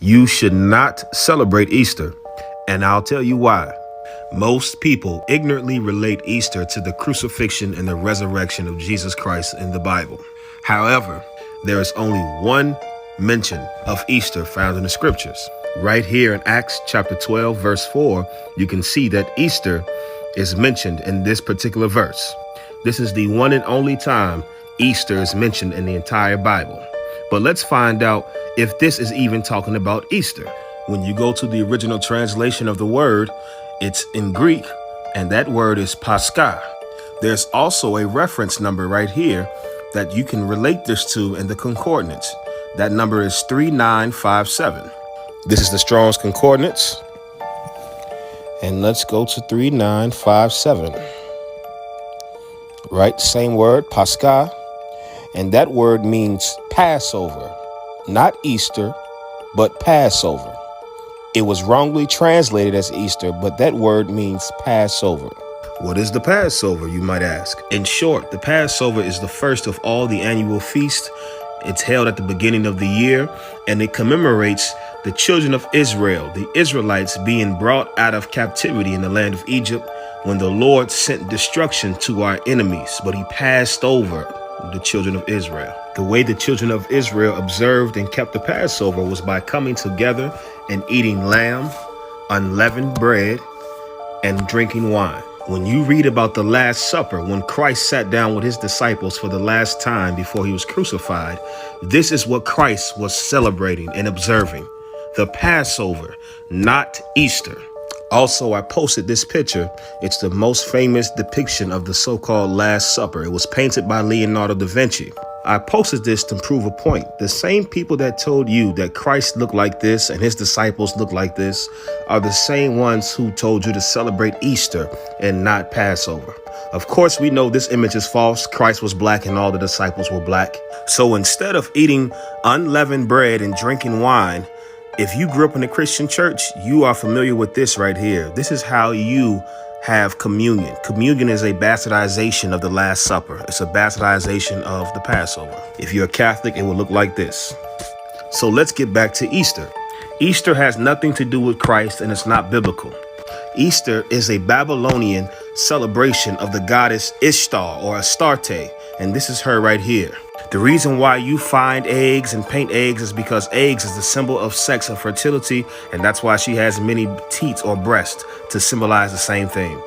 You should not celebrate Easter, and I'll tell you why. Most people ignorantly relate Easter to the crucifixion and the resurrection of Jesus Christ in the Bible. However, there is only one mention of Easter found in the scriptures. Right here in Acts chapter 12, verse 4, you can see that Easter is mentioned in this particular verse. This is the one and only time Easter is mentioned in the entire Bible. But let's find out if this is even talking about Easter. When you go to the original translation of the word, it's in Greek, and that word is Pascha. There's also a reference number right here that you can relate this to in the concordance. That number is 3957. This is the Strong's Concordance. And let's go to 3957. Right, same word, Pascha. And that word means Passover, not Easter, but Passover. It was wrongly translated as Easter, but that word means Passover. What is the Passover, you might ask? In short, the Passover is the first of all the annual feasts. It's held at the beginning of the year, and it commemorates the children of Israel, the Israelites being brought out of captivity in the land of Egypt when the Lord sent destruction to our enemies, but he passed over the children of Israel. The way the children of Israel observed and kept the Passover was by coming together and eating lamb, unleavened bread, and drinking wine. When you read about the Last Supper, when Christ sat down with his disciples for the last time before he was crucified, this is what Christ was celebrating and observing. The Passover, not Easter. Also, I posted this picture. It's the most famous depiction of the so-called Last Supper. It was painted by Leonardo da Vinci. I posted this to prove a point. The same people that told you that Christ looked like this and his disciples looked like this are the same ones who told you to celebrate Easter and not Passover. Of course, we know this image is false. Christ was black and all the disciples were black. So instead of eating unleavened bread and drinking wine, if you grew up in a Christian church, you are familiar with this right here. This is how you have communion. Communion is a bastardization of the Last Supper. It's a bastardization of the Passover. If you're a Catholic, it will look like this. So let's get back to Easter. Easter has nothing to do with Christ, and it's not biblical. Easter is a Babylonian celebration of the goddess Ishtar or Astarte, and this is her right here. The reason why you find eggs and paint eggs is because eggs is the symbol of sex and fertility, and that's why she has many teats or breasts to symbolize the same thing.